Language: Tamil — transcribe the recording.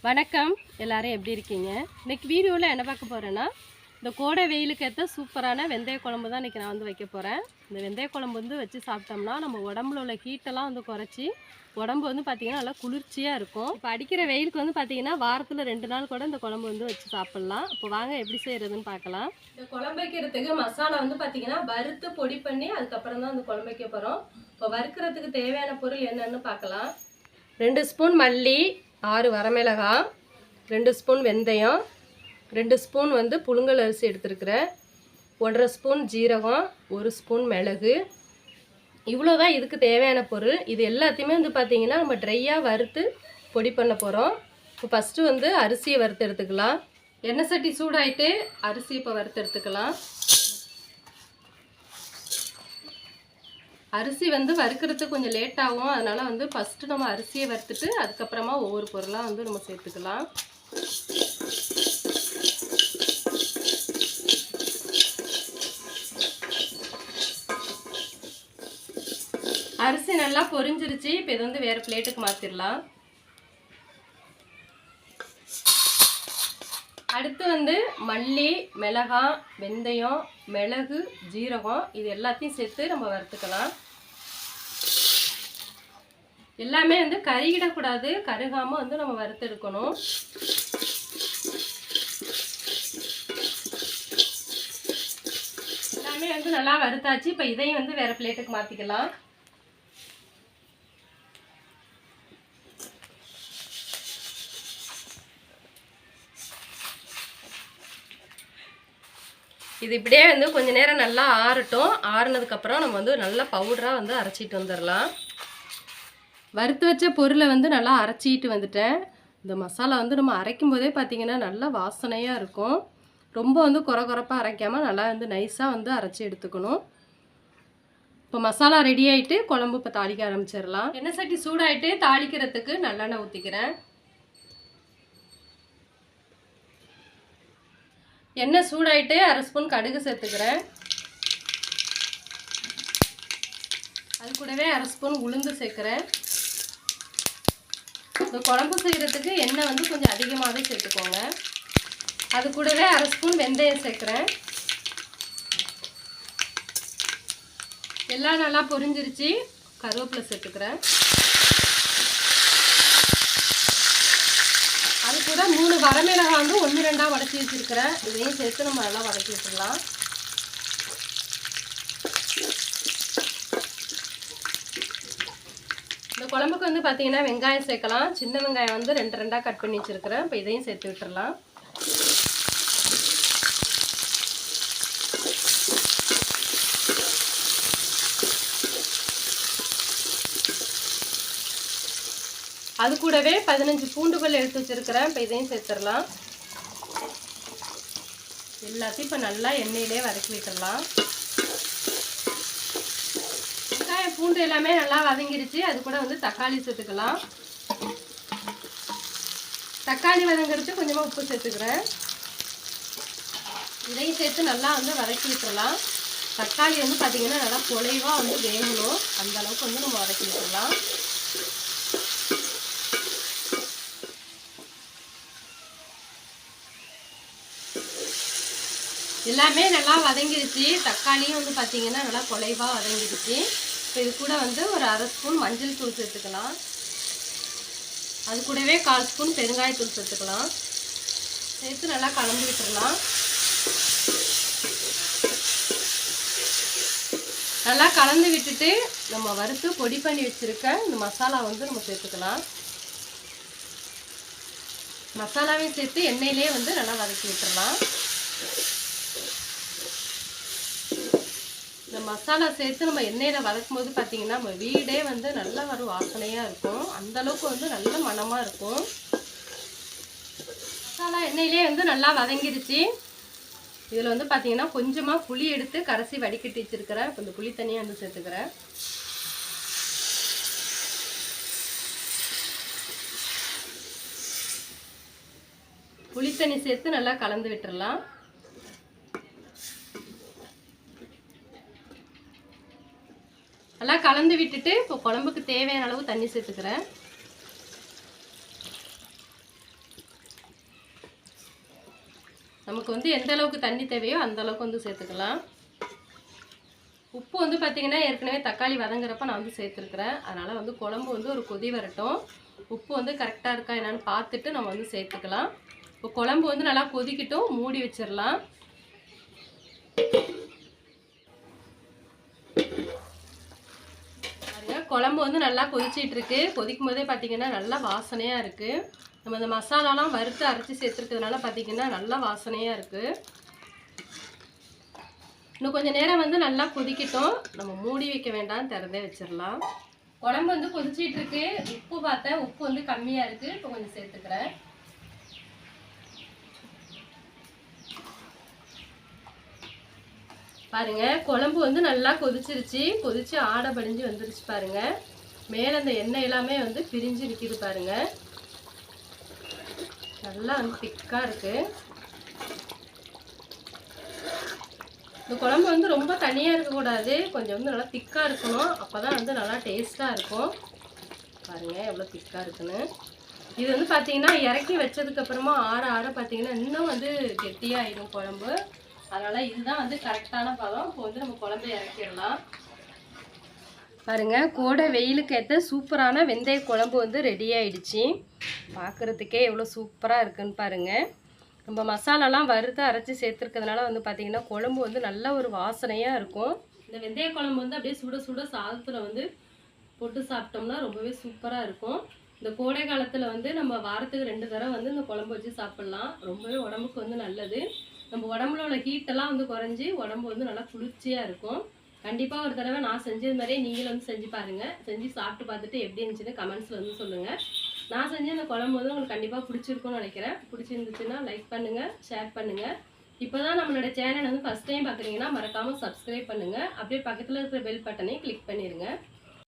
வணக்கம், எல்லாரும் எப்படி இருக்கீங்க? இன்னைக்கு வீடியோவில் என்ன பார்க்க போகிறேன்னா, இந்த கோடை வெயிலுக்கு ஏற்ற சூப்பரான வெந்தய குழம்பு தான் இன்றைக்கி நான் வைக்க போகிறேன். இந்த வெந்தய குழம்பு வச்சு சாப்பிட்டோம்னா நம்ம உடம்புல உள்ள ஹீட்டெல்லாம் குறைச்சி உடம்பு பார்த்திங்கன்னா நல்லா குளிர்ச்சியாக இருக்கும். இப்போ அடிக்கிற வெயிலுக்கு பார்த்திங்கன்னா வாரத்தில் 2 நாள் கூட இந்த குழம்பு வச்சு சாப்பிட்லாம். இப்போ வாங்க எப்படி செய்கிறதுன்னு பார்க்கலாம். இந்த குழம்பு வைக்கிறதுக்கு மசாலா பார்த்திங்கன்னா வறுத்து பொடி பண்ணி அதுக்கப்புறம் தான் இந்த குழம்பு வைக்க போகிறோம். இப்போ வறுக்கிறதுக்கு தேவையான பொருள் என்னென்னு பார்க்கலாம். 2 ஸ்பூன் மல்லி, 6 வரமிளகாய், 2 ஸ்பூன் வெந்தயம், 2 ஸ்பூன் புழுங்கல் அரிசி எடுத்துருக்கிறேன், 1/2 ஸ்பூன் ஜீரகம், 1 ஸ்பூன் மிளகு. இவ்வளோதான் இதுக்கு தேவையான பொருள். இது எல்லாத்தையுமே பார்த்திங்கன்னா நம்ம ட்ரையாக வறுத்து பொடி பண்ண போகிறோம். இப்போ ஃபஸ்ட்டு அரிசியை வறுத்து எடுத்துக்கலாம். எண்ணெய் சட்டி சூடாயிட்டு அரிசி இப்போ வறுத்து எடுத்துக்கலாம். அரிசி வறுக்கிறதுக்கு கொஞ்சம் லேட் ஆகும். அதனால் ஃபஸ்ட்டு நம்ம அரிசியை வறுத்துட்டு அதுக்கப்புறமா ஒவ்வொரு பொருளாக நம்ம சேர்த்துக்கலாம். அரிசி நல்லா பொரிஞ்சிருச்சு. இப்போ இது வேறு பிளேட்டுக்கு மாற்றிடலாம். அடுத்து மல்லி, மிளகாய், வெந்தயம், மிளகு, ஜீரகம் இது எல்லாத்தையும் சேர்த்து நம்ம வறுத்துக்கலாம். எல்லாமே கருகிடக்கூடாது, கருகாமல் நம்ம வறுத்து எடுக்கணும். எல்லாமே நல்லா வறுத்தாச்சு. இப்போ இதையும் வேறு பிளேட்டுக்கு மாற்றிக்கலாம். இது இப்படியே கொஞ்ச நேரம் நல்லா ஆறட்டும். ஆறுனதுக்கப்புறம் நம்ம நல்லா பவுடராக அரைச்சிட்டு வந்துடலாம். வறுத்து வச்ச பொருளை நல்லா அரைச்சிட்டு வந்துட்டேன். இந்த மசாலா நம்ம அரைக்கும் போதே பார்த்திங்கன்னா நல்லா வாசனையாக இருக்கும். ரொம்ப குறப்பாக அரைக்காமல் நல்லா நைஸாக அரைச்சி எடுத்துக்கணும். இப்போ மசாலா ரெடி ஆகிட்டு குழம்பு இப்போ தாளிக்க ஆரம்பிச்சிடலாம். எண்ணெய் சட்டி சூடாகிட்டு தாளிக்கிறதுக்கு நல்லெண்ணெய் ஊற்றிக்கிறேன். எண்ணெய் சூடாயிட்டு 1/2 ஸ்பூன் கடுகு சேர்த்துக்கிறேன். அது கூடவே 1/2 ஸ்பூன் உளுந்து சேர்க்குறேன். இந்த குழம்பு செய்கிறதுக்கு எண்ணெய் கொஞ்சம் அதிகமாகவே சேர்த்துக்கோங்க. அது கூடவே 1/2 ஸ்பூன் வெந்தயம் சேர்க்குறேன். எல்லாம் நல்லா பொரிஞ்சிருச்சு. கருவேப்பிலை சேர்த்துக்கிறேன். அது கூட 3 வரமிளகாய் 1-2 வதக்கி வச்சுருக்கிறேன். இதையும் சேர்த்து நம்ம நல்லா வதக்கி விட்டுடலாம். இந்த குழம்புக்கு பார்த்திங்கன்னா வெங்காயம் சேர்க்கலாம். சின்ன வெங்காயம் 2 கட் பண்ணி வச்சுருக்கிறேன். இப்போ இதையும் சேர்த்து விட்டுடலாம். அது கூடவே 15 பூண்டுகள் எடுத்து வச்சுருக்கிறேன். இப்போ இதையும் சேர்த்துடலாம். எல்லாத்தையும் இப்போ நல்லா எண்ணெயிலே வதக்கி விட்டுடலாம். வெங்காயம் பூண்டு எல்லாமே நல்லா வதங்கிருச்சு. அது கூட தக்காளி சேர்த்துக்கலாம். தக்காளி வதங்கிறது கொஞ்சமாக உப்பு சேர்த்துக்கிறேன். இதையும் சேர்த்து நல்லா வதக்கி விட்டுடலாம். தக்காளி பார்த்திங்கன்னா நல்லா குலைவாக வேகணும். அந்த அளவுக்கு நம்ம வதக்கி விட்டுடலாம். எல்லாமே நல்லா வதங்கிடுச்சு. தக்காளியும் பார்த்திங்கன்னா நல்லா குலைவாக வதங்கிடுச்சு. இப்போ இது கூட ஒரு 1/2 ஸ்பூன் மஞ்சள் தூள் சேர்த்துக்கலாம். அது கூடவே 1/4 ஸ்பூன் பெருங்காயத்தூள் சேர்த்துக்கலாம். சேர்த்து நல்லா கலந்து விட்டுடலாம். நல்லா கலந்து விட்டுட்டு நம்ம வறுத்து பொடி பண்ணி வச்சுருக்க இந்த மசாலா நம்ம சேர்த்துக்கலாம். மசாலாவையும் சேர்த்து எண்ணெயிலே நல்லா வதக்கி விட்டுடலாம். இந்த மசாலா சேர்த்து நம்ம எண்ணெயில் வதக்கும் போது பார்த்திங்கன்னா நம்ம வீடே நல்லா ஒரு வாசனையாக இருக்கும். அந்தளவுக்கு நல்ல மணமாக இருக்கும். மசாலா எண்ணெயிலே நல்லா வதங்கிடுச்சு. இதில் பார்த்திங்கன்னா கொஞ்சமாக புளி எடுத்து கரைச்சி வடிகட்டி வச்சுருக்கிறேன். இப்போ இந்த புளி தண்ணியாக சேர்த்துக்கிறேன். புளி தண்ணி சேர்த்து நல்லா கலந்து விட்டுடலாம். நல்லா கலந்து விட்டுட்டு இப்போ குழம்புக்கு தேவையான அளவு தண்ணி சேர்த்துக்கிறேன். நமக்கு வந்து எந்த அளவுக்கு தண்ணி தேவையோ அந்த அளவுக்கு வந்து சேர்த்துக்கலாம். உப்பு வந்து பார்த்திங்கன்னா ஏற்கனவே தக்காளி வதங்குறப்ப நான் வந்து சேர்த்துருக்குறேன். அதனால் வந்து குழம்பு வந்து ஒரு கொதி வரட்டும். உப்பு வந்து கரெக்டாக இருக்கா என்னன்னு பார்த்துட்டு நம்ம வந்து சேர்த்துக்கலாம். இப்போ குழம்பு வந்து நல்லா கொதிக்கட்டும், மூடி வச்சிடலாம். குழம்பு வந்து நல்லா கொதிச்சிட்டு இருக்கு. கொதிக்கும் போதே பார்த்தீங்கன்னா நல்லா வாசனையாக இருக்குது. நம்ம இந்த மசாலாலாம் வறுத்து அரைச்சி சேர்த்துருக்கிறதுனால பார்த்தீங்கன்னா நல்லா வாசனையாக இருக்குது. இன்னும் கொஞ்சம் நேரம் வந்து நல்லா கொதிக்கட்டும். நம்ம மூடி வைக்க வேண்டாம், திறந்தே வச்சிடலாம். குழம்பு வந்து கொதிச்சிட்டு இருக்கு. உப்பு பார்த்தேன், உப்பு வந்து கம்மியாக இருக்குது. இப்போ கொஞ்சம் சேர்த்துக்கிறேன். பாருங்க, குழம்பு வந்து நல்லா கொதிச்சிருச்சு. கொதிச்சு ஆடை படிஞ்சு வந்துருச்சு பாருங்க. மேலே அந்த எண்ணெய் எல்லாமே வந்து பிரிஞ்சு நிற்கிது பாருங்க. நல்லா வந்து திக்காக இருக்கு. இந்த குழம்பு வந்து ரொம்ப தனியாக இருக்கக்கூடாது, கொஞ்சம் வந்து நல்லா திக்காக இருக்கணும். அப்போ தான் வந்து நல்லா டேஸ்ட்டாக இருக்கும். பாருங்க எவ்வளோ திக்காக இருக்குன்னு. இது வந்து பார்த்தீங்கன்னா இறக்கி வச்சதுக்கப்புறமா ஆற ஆற பார்த்தீங்கன்னா இன்னும் வந்து கெட்டியாகிடும் குழம்பு. அதனால் இதுதான் வந்து கரெக்டான பதம். இப்போ வந்து நம்ம குழம்பு இறக்கிடலாம். பாருங்கள், கோடை வெயிலுக்கு ஏற்ற சூப்பரான வெந்தய குழம்பு வந்து ரெடி ஆகிடுச்சு. பார்க்குறதுக்கே எவ்வளோ சூப்பராக இருக்குன்னு பாருங்கள். நம்ம மசாலாலாம் வறுத்து அரைச்சி சேர்த்துருக்கிறதுனால வந்து பார்த்திங்கன்னா குழம்பு வந்து நல்ல ஒரு வாசனையாக இருக்கும். இந்த வெந்தய குழம்பு வந்து அப்படியே சுட சுட சாதத்தில் வந்து போட்டு சாப்பிட்டோம்னா ரொம்பவே சூப்பராக இருக்கும். இந்த கோடை காலத்தில் வந்து நம்ம வாரத்துக்கு 2 தடவை வந்து இந்த குழம்பு வச்சு சாப்பிட்லாம். ரொம்பவே உடம்புக்கு வந்து நல்லது. நம்ம உடம்புல உள்ள ஹீட்டெல்லாம் வந்து குறைஞ்சி உடம்பு வந்து நல்லா குளிர்ச்சியாக இருக்கும். கண்டிப்பாக ஒரு தடவை நான் செஞ்சது மாதிரியே நீங்களும் வந்து செஞ்சு பாருங்கள். செஞ்சு சாப்பிட்டு பார்த்துட்டு எப்படி இருந்துச்சுன்னு கமெண்ட்ஸில் வந்து சொல்லுங்கள். நான் செஞ்ச அந்த குழம்பு வந்து உங்களுக்கு கண்டிப்பாக பிடிச்சிருக்கும்னு நினைக்கிறேன். பிடிச்சிருந்துச்சுன்னா லைக் பண்ணுங்கள், ஷேர் பண்ணுங்கள். இப்போ தான் நம்மளோட சேனல் வந்து ஃபஸ்ட் டைம் பார்க்குறீங்கன்னா மறக்காமல் சப்ஸ்கிரைப் பண்ணுங்கள். அப்படியே பக்கத்தில் இருக்கிற பெல் பட்டனை கிளிக் பண்ணிடுங்க.